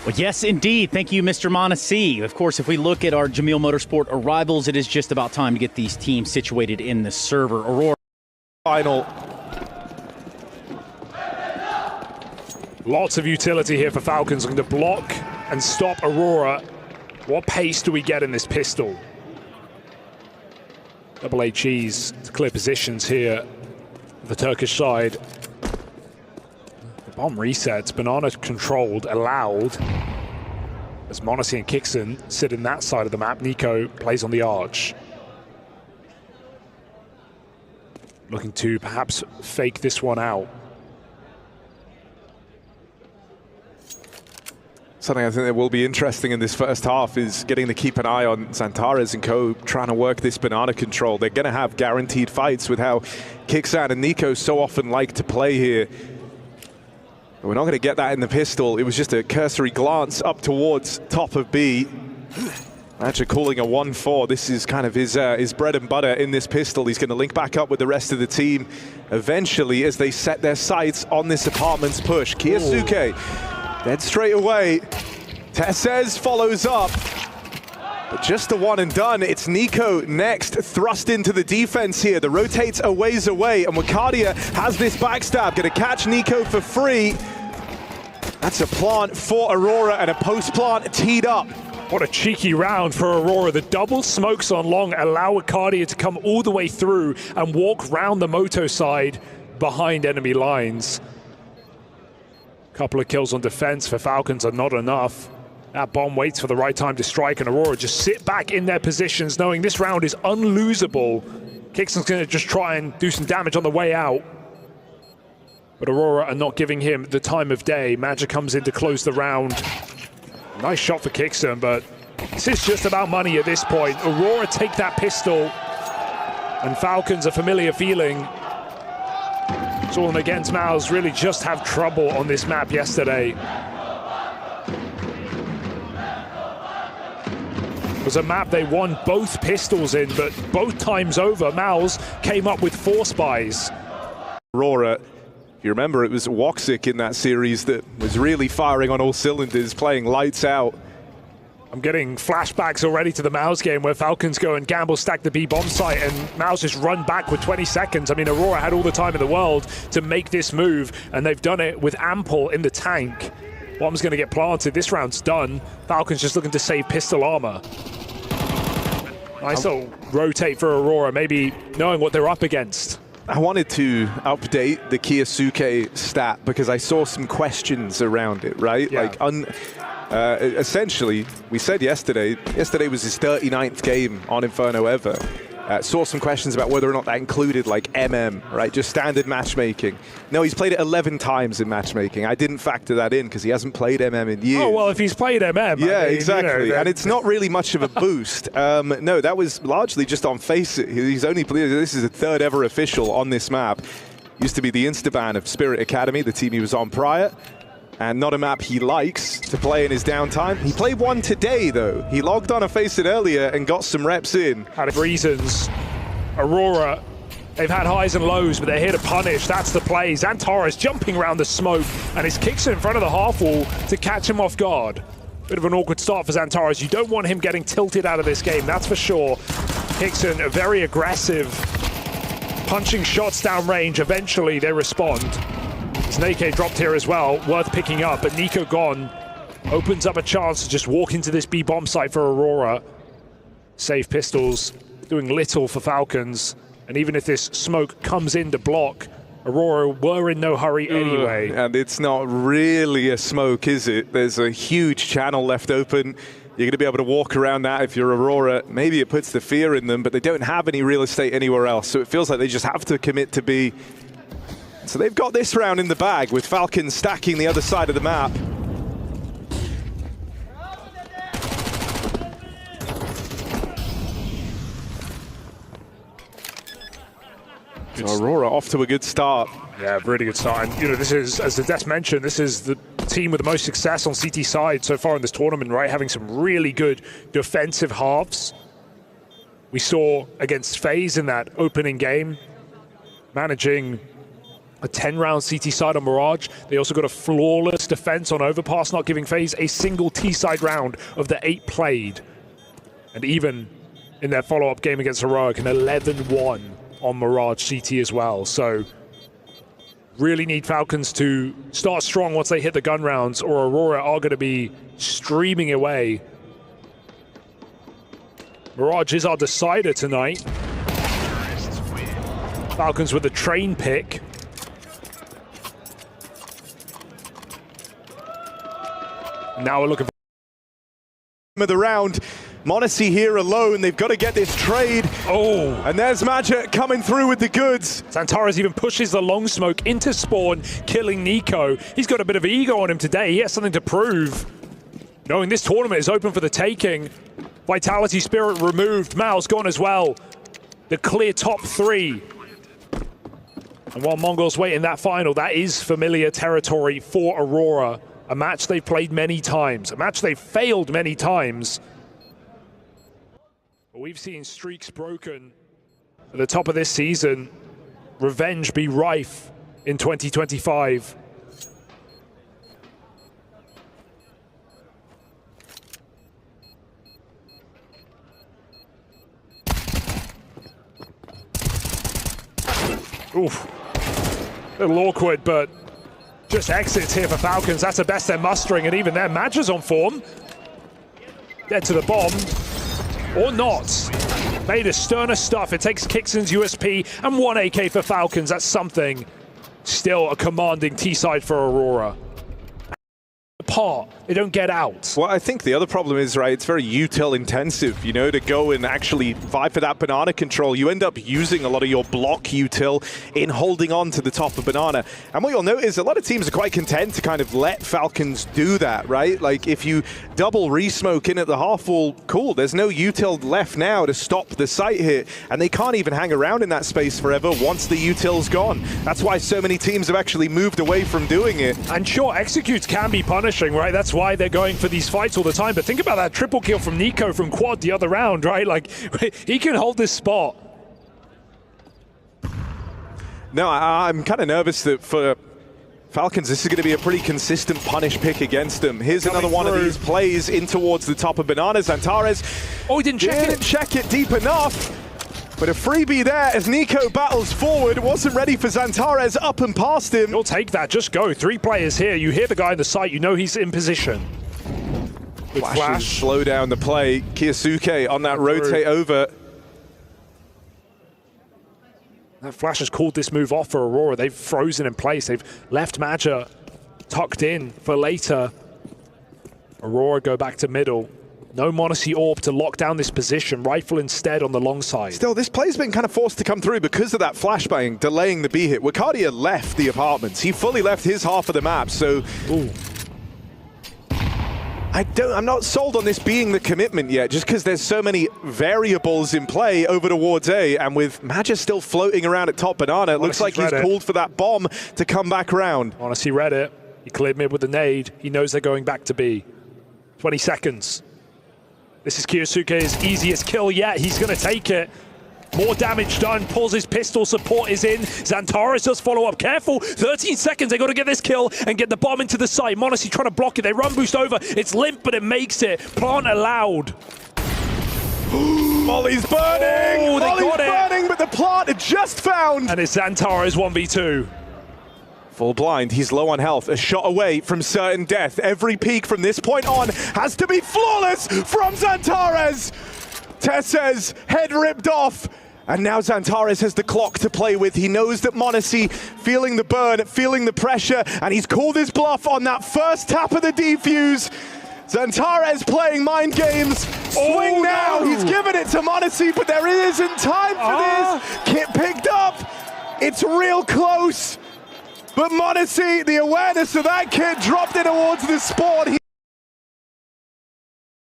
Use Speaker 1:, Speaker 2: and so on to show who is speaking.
Speaker 1: Well, yes, indeed. Thank you, Mr. Monesi. Of course, if we look at our Jamil Motorsport arrivals, it is just about time to get these teams situated in the server. Aurora.
Speaker 2: Final. Lots of utility here for Falcons, looking to block and stop Aurora. What pace do we get in this pistol? Double A cheese to clear positions here. The Turkish side. The bomb resets, banana controlled, allowed. As Monesi and Kixon sit in that side of the map, Nico plays on the arch. Looking to perhaps fake this one out.
Speaker 3: Something I think that will be interesting in this first half is getting to keep an eye on Xantares and co trying to work this banana control. They're going to have guaranteed fights with how Kixan and Nico so often like to play here. But we're not going to get that in the pistol. It was just a cursory glance up towards top of B. Actually calling a 1-4. This is kind of his bread and butter in this pistol. He's going to link back up with the rest of the team eventually as they set their sights on this apartment's push. Kiyosuke dead straight away. Tessez follows up. But just a one and done. It's Nico next, thrust into the defense here. The rotates a ways away, and Wakadia has this backstab. Gonna catch Nico for free. That's a plant for Aurora and a post plant teed up.
Speaker 2: What a cheeky round for Aurora. The double smokes on long allow Wakadia to come all the way through and walk round the moto side behind enemy lines. Couple of kills on defense for Falcons are not enough. That bomb waits for the right time to strike, and Aurora just sit back in their positions knowing this round is unlosable. Kixon's going to just try and do some damage on the way out. But Aurora are not giving him the time of day. Magic comes in to close the round. Nice shot for Kixon, but this is just about money at this point. Aurora take that pistol, and Falcons, a familiar feeling. Saw them against Mouse really just have trouble on this map yesterday. It was a map they won both pistols in, but both times over, Mouse came up with 4 spies.
Speaker 3: Aurora, if you remember, it was Woxic in that series that was really firing on all cylinders, playing lights out.
Speaker 2: I'm getting flashbacks already to the Mouse game where Falcons go and gamble stack the B bomb site and Mouse just run back with 20 seconds. I mean, Aurora had all the time in the world to make this move, and they've done it with ample in the tank. Bomb's going to get planted. This round's done. Falcons just looking to save pistol armor. Nice little rotate for Aurora, maybe knowing what they're up against.
Speaker 3: I wanted to update the Kiyosuke stat because I saw some questions around it, right?
Speaker 2: Yeah.
Speaker 3: Like, essentially, we said yesterday was his 39th game on Inferno ever. Saw some questions about whether or not that included like MM, right? Just standard matchmaking. No, he's played it 11 times in matchmaking. I didn't factor that in because he hasn't played MM in years.
Speaker 2: Oh, well, if he's played MM.
Speaker 3: Yeah,
Speaker 2: I mean,
Speaker 3: exactly.
Speaker 2: You know,
Speaker 3: and it's not really much of a boost. No, that was largely just on Face It. He's only played, this is the 3rd ever official on this map. Used to be the Instaban of Spirit Academy, the team he was on prior. And not a map he likes to play in his downtime. He played one today, though. He logged on a Face It earlier and got some reps in.
Speaker 2: Out of reasons, Aurora, they've had highs and lows, but they're here to punish. That's the play. Xantares jumping around the smoke, and his kicks in front of the half wall to catch him off guard. Bit of an awkward start for Xantares. You don't want him getting tilted out of this game, that's for sure. Kixon, very aggressive, punching shots down range. Eventually, they respond. Snake dropped here as well, worth picking up, but Nico gone. Opens up a chance to just walk into this B bomb site for Aurora. Save pistols, doing little for Falcons. And even if this smoke comes in to block, Aurora were in no hurry anyway.
Speaker 3: And it's not really a smoke, is it? There's a huge channel left open. You're going to be able to walk around that if you're Aurora. Maybe it puts the fear in them, but they don't have any real estate anywhere else. So it feels like they just have to commit to B. So they've got this round in the bag with Falcons stacking the other side of the map. So Aurora off to a good start.
Speaker 2: Yeah, really good start. And, you know, this is, as the Des mentioned, this is the team with the most success on CT side so far in this tournament, right? Having some really good defensive halves. We saw against FaZe in that opening game, managing a 10-round CT side on Mirage. They also got a flawless defense on Overpass, not giving FaZe a single T-side round of the 8 played. And even in their follow-up game against Heroic, an 11-1 on Mirage CT as well. So really need Falcons to start strong once they hit the gun rounds, or Aurora are going to be streaming away. Mirage is our decider tonight. Falcons with the train pick. Now we're looking for
Speaker 3: of the round. m0NESY here alone. They've got to get this trade.
Speaker 2: Oh,
Speaker 3: And there's Magic coming through with the goods.
Speaker 2: Xantares even pushes the long smoke into spawn, killing Nico. He's got a bit of ego on him today. He has something to prove. Knowing this tournament is open for the taking. Vitality Spirit removed. Mal's gone as well. The clear top 3. And while Mongols wait in that final, that is familiar territory for Aurora. A match they've played many times, a match they've failed many times. But we've seen streaks broken at the top of this season. Revenge be rife in 2025. Oof. A little awkward, but just exits here for Falcons. That's the best they're mustering, and even their Mag's on form. Dead to the bomb. Or not. Made of sterner stuff. It takes Kixon's USP and 1 AK for Falcons. That's something. Still a commanding T-side for Aurora. Apart, they don't get out.
Speaker 3: Well, I think the other problem is, right, it's very util intensive, you know, to go and actually fight for that banana control. You end up using a lot of your block util in holding on to the top of banana. And what you'll notice is a lot of teams are quite content to kind of let Falcons do that, right? Like if you double re-smoke in at the half wall, cool, there's no util left now to stop the site hit, and they can't even hang around in that space forever once the util's gone. That's why so many teams have actually moved away from doing it.
Speaker 2: And sure, executes can be punishing, right? That's why they're going for these fights all the time. But think about that triple kill from Nico from quad the other round, right? Like, he can hold this spot.
Speaker 3: No, I'm kind of nervous that for Falcons, this is going to be a pretty consistent punish pick against them. Here's another one of these plays in towards the top of banana. Xantares.
Speaker 2: Oh, he didn't
Speaker 3: check it deep enough. But a freebie there as Nico battles forward. Wasn't ready for Xantares, up and past him.
Speaker 2: You'll take that, just go. 3 players here. You hear the guy in the site, you know he's in position. Good flash.
Speaker 3: Slow down the play. Kiyasuke on that rotate over.
Speaker 2: That flash has called this move off for Aurora. They've frozen in place. They've left Maja tucked in for later. Aurora go back to middle. No m0NESY Orb to lock down this position. Rifle instead on the long side.
Speaker 3: Still, this play's been kind of forced to come through because of that flashbang delaying the B hit. Wakadia left the apartments. He fully left his half of the map, so...
Speaker 2: Ooh.
Speaker 3: I'm not sold on this being the commitment yet, just because there's so many variables in play over towards A, and with Maja still floating around at top banana, it looks like he's called for that bomb to come back around.
Speaker 2: m0NESY read it. He cleared mid with a nade. He knows they're going back to B. 20 seconds. This is Kiyasuke's easiest kill yet. He's going to take it. More damage done. Pulls his pistol. Support is in. Xantares does follow up. Careful. 13 seconds. They got to get this kill and get the bomb into the site. m0NESY trying to block it. They run boost over. It's limp, but it makes it. Plant allowed.
Speaker 3: Molly's burning.
Speaker 2: Oh, they got it.
Speaker 3: Burning, but the plant had just found.
Speaker 2: And it's Xantares 1v2.
Speaker 3: Full blind, he's low on health, a shot away from certain death. Every peak from this point on has to be flawless from Xantares. Tess's head ripped off, and now Xantares has the clock to play with. He knows that m0NESY feeling the burn, feeling the pressure, and he's called his bluff on that first tap of the defuse. Xantares playing mind games. Swing now, no. He's given it to m0NESY, but there isn't time for this. Kit picked up, it's real close. But m0NESY, the awareness of that kid dropped it towards the spawn.